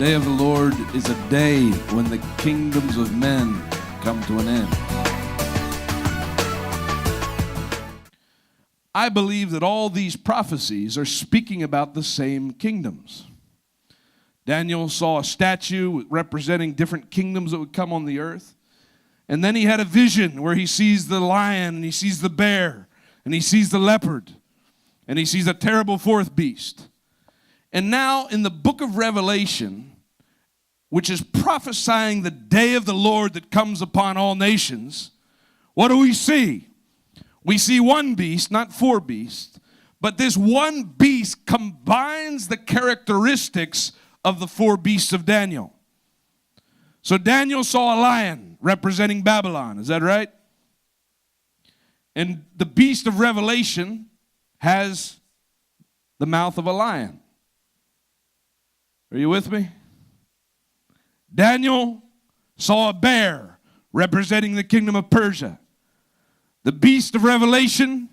day of the Lord is a day when the kingdoms of men come to an end. I believe that all these prophecies are speaking about the same kingdoms. Daniel saw a statue representing different kingdoms that would come on the earth. And then he had a vision where he sees the lion, and he sees the bear, and he sees the leopard, and he sees a terrible fourth beast. And now in the book of Revelation, which is prophesying the day of the Lord that comes upon all nations, what do we see? We see one beast, not four beasts, but this one beast combines the characteristics of the four beasts of Daniel. So Daniel saw a lion representing Babylon, is that right? And the beast of Revelation has the mouth of a lion. Are you with me? Daniel saw a bear representing the kingdom of Persia. The beast of Revelation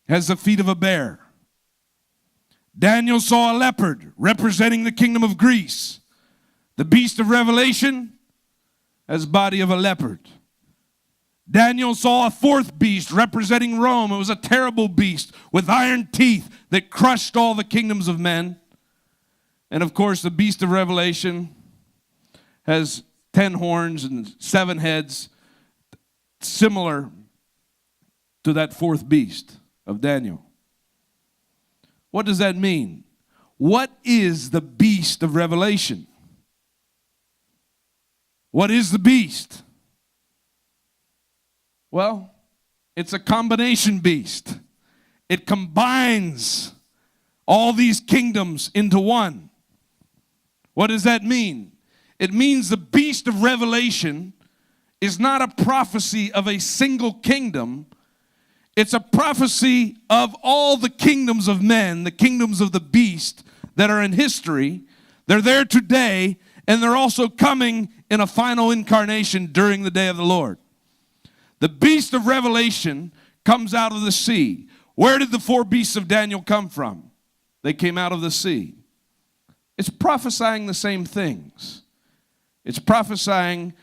has the feet of a bear. Daniel saw a leopard representing the kingdom of Greece. The beast of Revelation has the body of a leopard. Daniel saw a fourth beast representing Rome. It was a terrible beast with iron teeth that crushed all the kingdoms of men. And of course, the beast of Revelation has 10 horns and 7 heads, similar to that fourth beast of Daniel. What does that mean? What is the beast of Revelation? What is the beast? Well, it's a combination beast. It combines all these kingdoms into one. What does that mean? It means the beast of Revelation is not a prophecy of a single kingdom. It's a prophecy of all the kingdoms of men, the kingdoms of the beast that are in history. They're there today, and they're also coming in a final incarnation during the day of the Lord. The beast of Revelation comes out of the sea. Where did the four beasts of Daniel come from? They came out of the sea. It's prophesying the same things. It's prophesying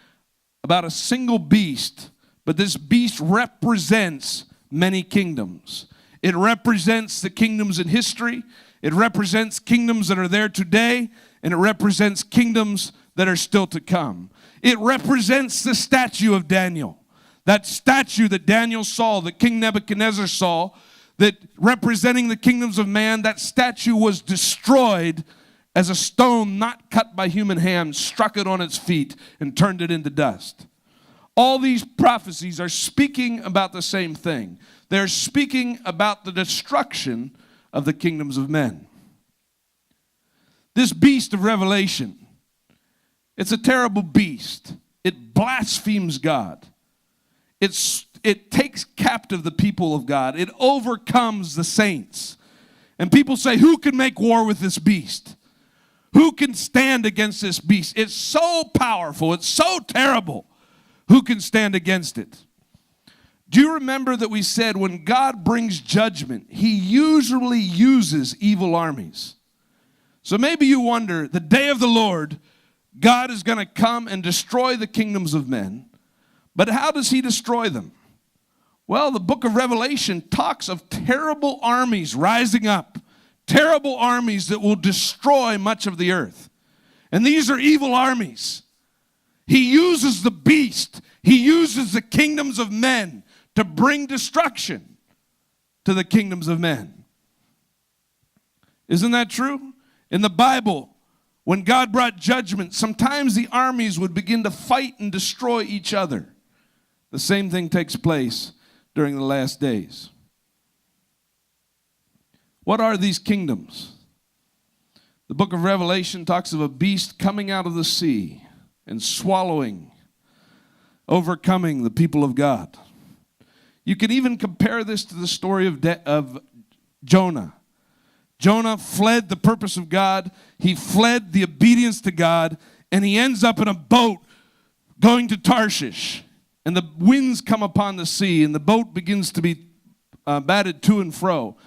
about a single beast, but this beast represents many kingdoms. It represents the kingdoms in history. It represents kingdoms that are there today, and it represents kingdoms that are still to come. It represents the statue of Daniel. That statue that Daniel saw, that King Nebuchadnezzar saw, that representing the kingdoms of man, that statue was destroyed as a stone not cut by human hands struck it on its feet and turned it into dust. All these prophecies are speaking about the same thing. They're speaking about the destruction of the kingdoms of men. This beast of Revelation, it's a terrible beast. It blasphemes God. It takes captive the people of God. It overcomes the saints. And people say, who can make war with this beast? Who can stand against this beast? It's so powerful. It's so terrible. Who can stand against it? Do you remember that we said when God brings judgment, he usually uses evil armies? So maybe you wonder, the day of the Lord, God is going to come and destroy the kingdoms of men. But how does he destroy them? Well, the book of Revelation talks of terrible armies rising up. Terrible armies that will destroy much of the earth. And these are evil armies. He uses the beast. He uses the kingdoms of men to bring destruction to the kingdoms of men. Isn't that true? In the Bible, when God brought judgment, sometimes the armies would begin to fight and destroy each other. The same thing takes place during the last days. What are these kingdoms? The book of Revelation talks of a beast coming out of the sea and swallowing, overcoming the people of God. You can even compare this to the story of Jonah. Jonah fled the purpose of God. He fled the obedience to God, and he ends up in a boat going to Tarshish. And the winds come upon the sea, and the boat begins to be batted to and fro.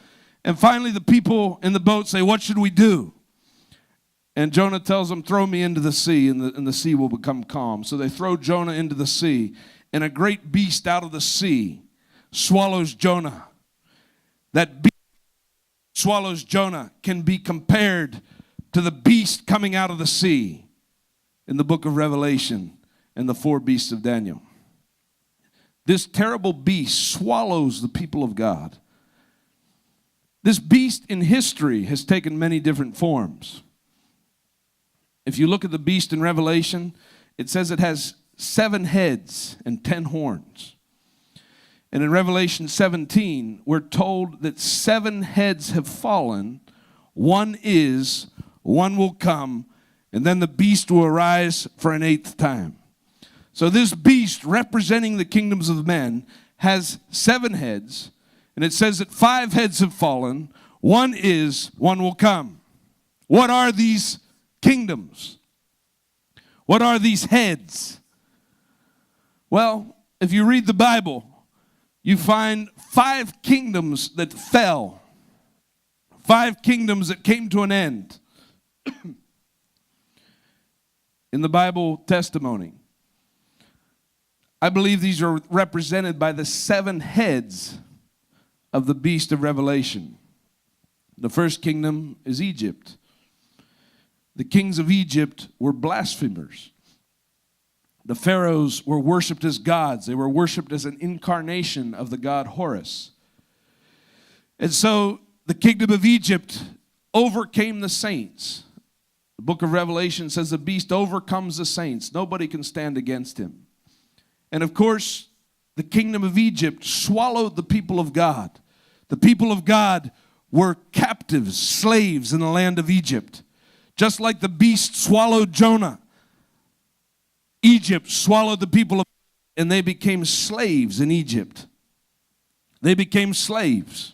And finally, the people in the boat say, what should we do? And Jonah tells them, throw me into the sea, and the sea will become calm. So they throw Jonah into the sea, and a great beast out of the sea swallows Jonah. That beast swallows Jonah can be compared to the beast coming out of the sea in the book of Revelation and the 4 beasts of Daniel. This terrible beast swallows the people of God. This beast in history has taken many different forms. If you look at the beast in Revelation, it says it has 7 heads and 10 horns. And in Revelation 17, we're told that 7 heads have fallen, 1 is, 1 will come, and then the beast will arise for an 8th time. So this beast, representing the kingdoms of men, has 7 heads, and it says that 5 heads have fallen, 1 is, 1 will come. What are these kingdoms? What are these heads? Well, if you read the Bible, you find 5 kingdoms that fell, 5 kingdoms that came to an end in the Bible testimony. I believe these are represented by the 7 heads of the beast of Revelation. The first kingdom is Egypt. The kings of Egypt were blasphemers. The pharaohs were worshipped as gods. They were worshipped as an incarnation of the god Horus. And so the kingdom of Egypt overcame the saints. The book of Revelation says the beast overcomes the saints. Nobody can stand against him. And of course, the kingdom of Egypt swallowed the people of God. The people of God were captives, slaves in the land of Egypt. Just like the beast swallowed Jonah, Egypt swallowed the people of God, and they became slaves in Egypt. They became slaves.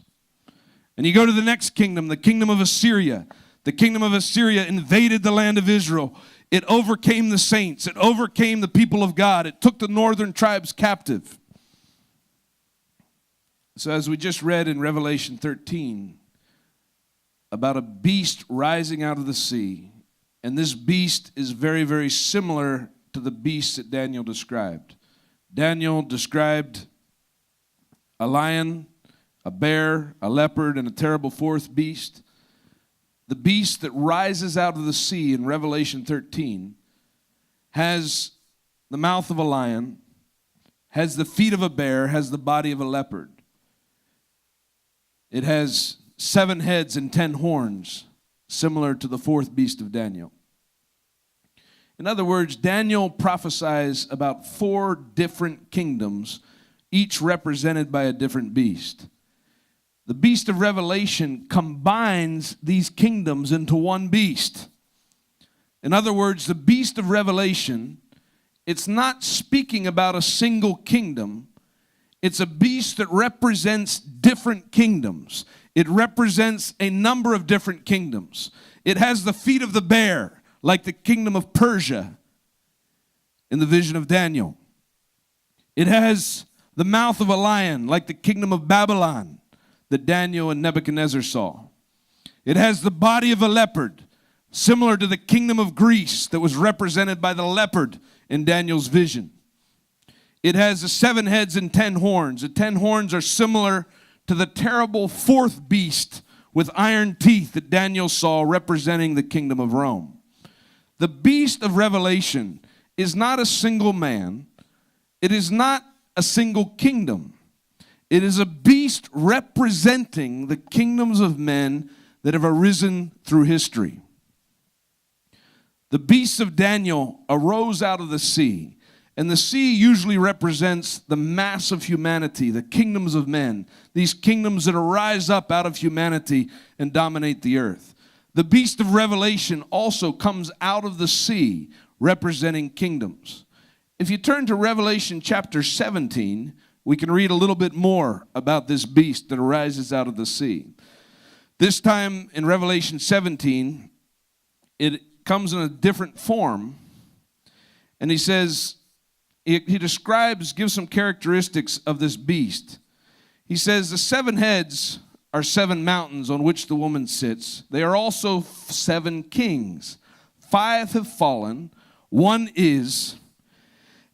And you go to the next kingdom, the kingdom of Assyria. The kingdom of Assyria invaded the land of Israel. It overcame the saints. It overcame the people of God. It took the northern tribes captive. So as we just read in Revelation 13, about a beast rising out of the sea. And this beast is very, very similar to the beast that Daniel described. Daniel described a lion, a bear, a leopard, and a terrible 4th beast. The beast that rises out of the sea in Revelation 13 has the mouth of a lion, has the feet of a bear, has the body of a leopard. It has 7 heads and 10 horns, similar to the 4th beast of Daniel. In other words, Daniel prophesies about 4 different kingdoms, each represented by a different beast. The beast of Revelation combines these kingdoms into one beast. In other words, the beast of Revelation, it's not speaking about a single kingdom. It's a beast that represents different kingdoms. It represents a number of different kingdoms. It has the feet of the bear, like the kingdom of Persia in the vision of Daniel. It has the mouth of a lion, like the kingdom of Babylon that Daniel and Nebuchadnezzar saw. It has the body of a leopard, similar to the kingdom of Greece that was represented by the leopard in Daniel's vision. It has the 7 heads and 10 horns. The 10 horns are similar to the terrible 4th beast with iron teeth that Daniel saw, representing the kingdom of Rome. The beast of Revelation is not a single man. It is not a single kingdom. It is a beast representing the kingdoms of men that have arisen through history. The beast of Daniel arose out of the sea. And the sea usually represents the mass of humanity, the kingdoms of men, these kingdoms that arise up out of humanity and dominate the earth. The beast of Revelation also comes out of the sea, representing kingdoms. If you turn to Revelation chapter 17, we can read a little bit more about this beast that arises out of the sea. This time in Revelation 17, it comes in a different form. And he says, he describes, gives some characteristics of this beast. He says, the 7 heads are 7 mountains on which the woman sits. They are also 7 kings. 5 have fallen, one is,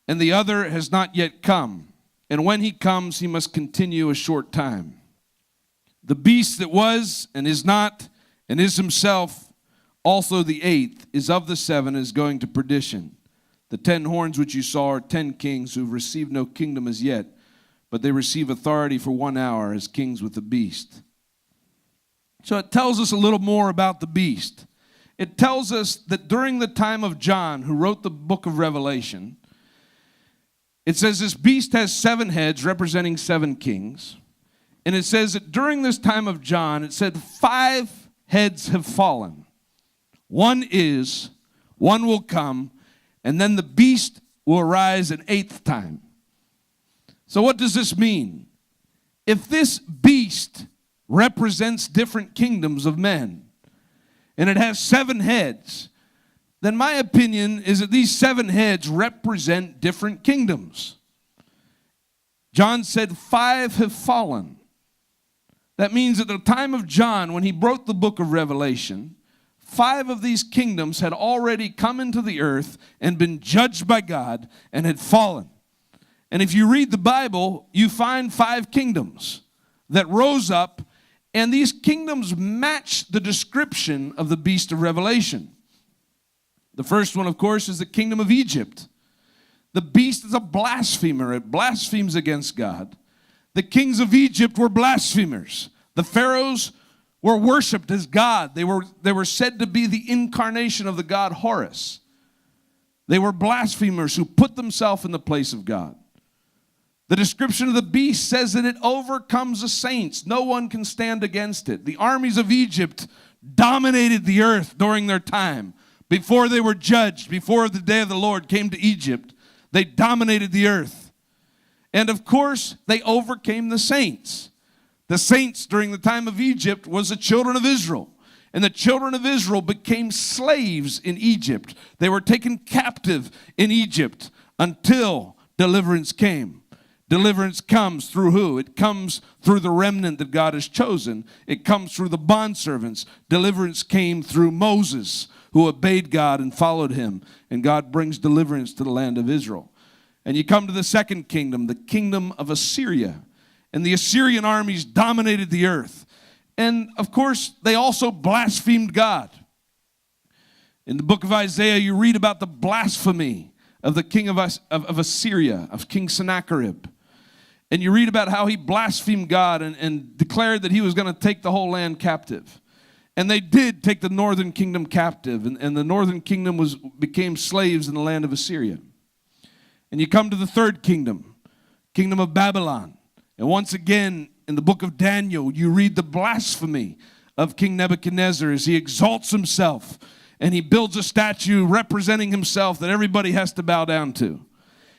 and the other has not yet come. And when he comes, he must continue a short time. The beast that was and is not and is himself also the 8th is of the 7, is going to perdition. The 10 horns which you saw are 10 kings who have received no kingdom as yet, but they receive authority for 1 hour as kings with the beast. So it tells us a little more about the beast. It tells us that during the time of John, who wrote the book of Revelation, it says this beast has 7 heads representing 7 kings. And it says that during this time of John, it said 5 heads have fallen. One is, one will come, and then the beast will arise an 8th time. So what does this mean? If this beast represents different kingdoms of men, and it has 7 heads, then my opinion is that these 7 heads represent different kingdoms. John said 5 have fallen. That means at the time of John, when he wrote the book of Revelation, 5 of these kingdoms had already come into the earth and been judged by God and had fallen. And if you read the Bible, you find 5 kingdoms that rose up, and these kingdoms match the description of the beast of Revelation. The first one, of course, is the kingdom of Egypt. The beast is a blasphemer. It blasphemes against God. The kings of Egypt were blasphemers. The pharaohs were worshipped as God. They were said to be the incarnation of the god Horus. They were blasphemers who put themselves in the place of God. The description of the beast says that it overcomes the saints. No one can stand against it. The armies of Egypt dominated the earth during their time. Before they were judged, before the day of the Lord came to Egypt, they dominated the earth. And of course, they overcame the saints. The saints during the time of Egypt was the children of Israel. And the children of Israel became slaves in Egypt. They were taken captive in Egypt until deliverance came. Deliverance comes through who? It comes through the remnant that God has chosen. It comes through the bondservants. Deliverance came through Moses, who obeyed God and followed him. And God brings deliverance to the land of Israel. And you come to the second kingdom, the kingdom of Assyria. And the Assyrian armies dominated the earth. And of course, they also blasphemed God. In the book of Isaiah, you read about the blasphemy of the king of Assyria, of King Sennacherib. And you read about how he blasphemed God and declared that he was going to take the whole land captive. And they did take the northern kingdom captive. And the northern kingdom became slaves in the land of Assyria. And you come to the third kingdom, kingdom of Babylon. And once again, in the book of Daniel, you read the blasphemy of King Nebuchadnezzar as he exalts himself. And he builds a statue representing himself that everybody has to bow down to.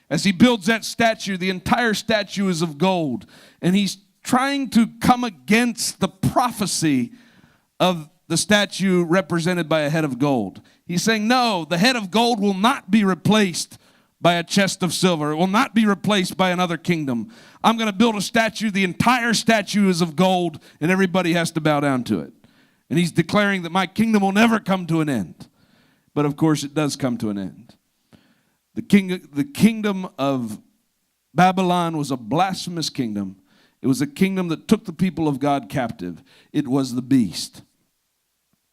As he builds that statue, the entire statue is of gold. And he's trying to come against the prophecy of the statue represented by a head of gold. He's saying, no, the head of gold will not be replaced by a chest of silver. It will not be replaced by another kingdom. I'm going to build a statue. The entire statue is of gold, and everybody has to bow down to it. And he's declaring that my kingdom will never come to an end. But of course, it does come to an end. The kingdom of Babylon was a blasphemous kingdom. It was a kingdom that took the people of God captive. It was the beast.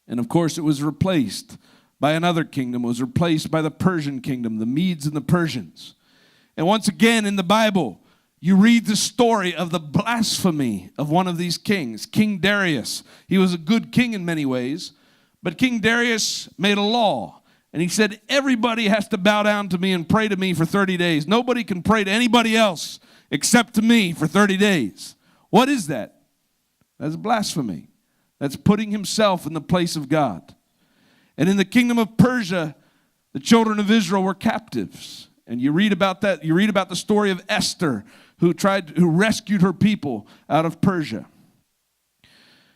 And of course, it was replaced by another kingdom. It was replaced by the Persian kingdom, the Medes and the Persians. And once again, in the Bible, you read the story of the blasphemy of one of these kings, King Darius. He was a good king in many ways, but King Darius made a law. And he said, everybody has to bow down to me and pray to me for 30 days. Nobody can pray to anybody else except to me for 30 days. What is that? That's blasphemy. That's putting himself in the place of God. And in the kingdom of Persia, the children of Israel were captives. And you read about that. You read about the story of Esther, who rescued her people out of Persia.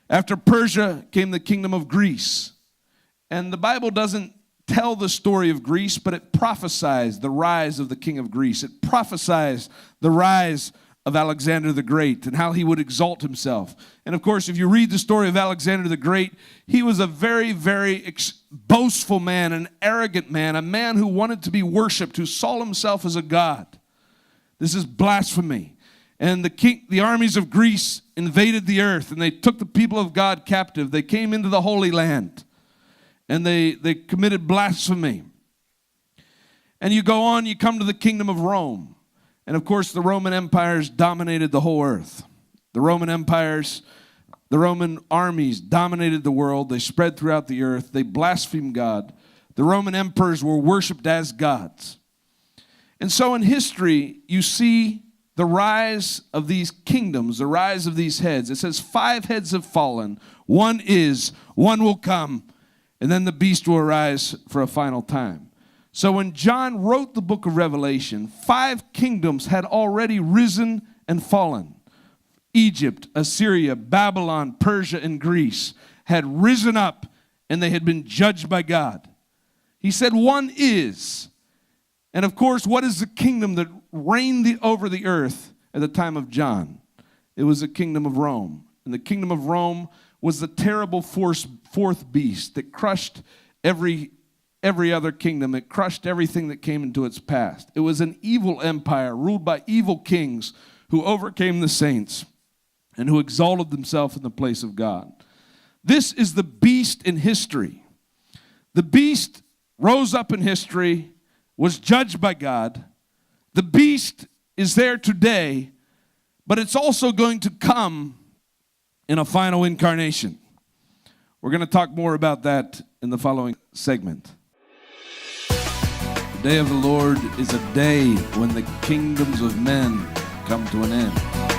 After Persia came the kingdom of Greece. And the Bible doesn't tell the story of Greece, but it prophesies the rise of the king of Greece. It prophesies the rise of Alexander the Great and how he would exalt himself. And of course, if you read the story of Alexander the Great, he was a very, very boastful man, an arrogant man, a man who wanted to be worshipped, who saw himself as a god. This is blasphemy. And the armies of Greece invaded the earth, and they took the people of God captive. They came into the Holy Land, and they committed blasphemy. And you go on, you come to the kingdom of Rome. And of course, the Roman empires dominated the whole earth. The Roman armies dominated the world. They spread throughout the earth. They blasphemed God. The Roman emperors were worshipped as gods. And so in history, you see the rise of these kingdoms, the rise of these heads. It says 5 heads have fallen. One will come, and then the beast will arise for a final time. So when John wrote the book of Revelation, 5 kingdoms had already risen and fallen. Egypt, Assyria, Babylon, Persia, and Greece had risen up, and they had been judged by God. He said, one is. And of course, what is the kingdom that reigned over the earth at the time of John? It was the kingdom of Rome. And the kingdom of Rome was the terrible fourth beast that crushed every other kingdom. It crushed everything that came into its past. It was an evil empire ruled by evil kings who overcame the saints and who exalted themselves in the place of God. This is the beast in history. The beast rose up in history, was judged by God. The beast is there today, but it's also going to come in a final incarnation. We're going to talk more about that in the following segment. The day of the Lord is a day when the kingdoms of men come to an end.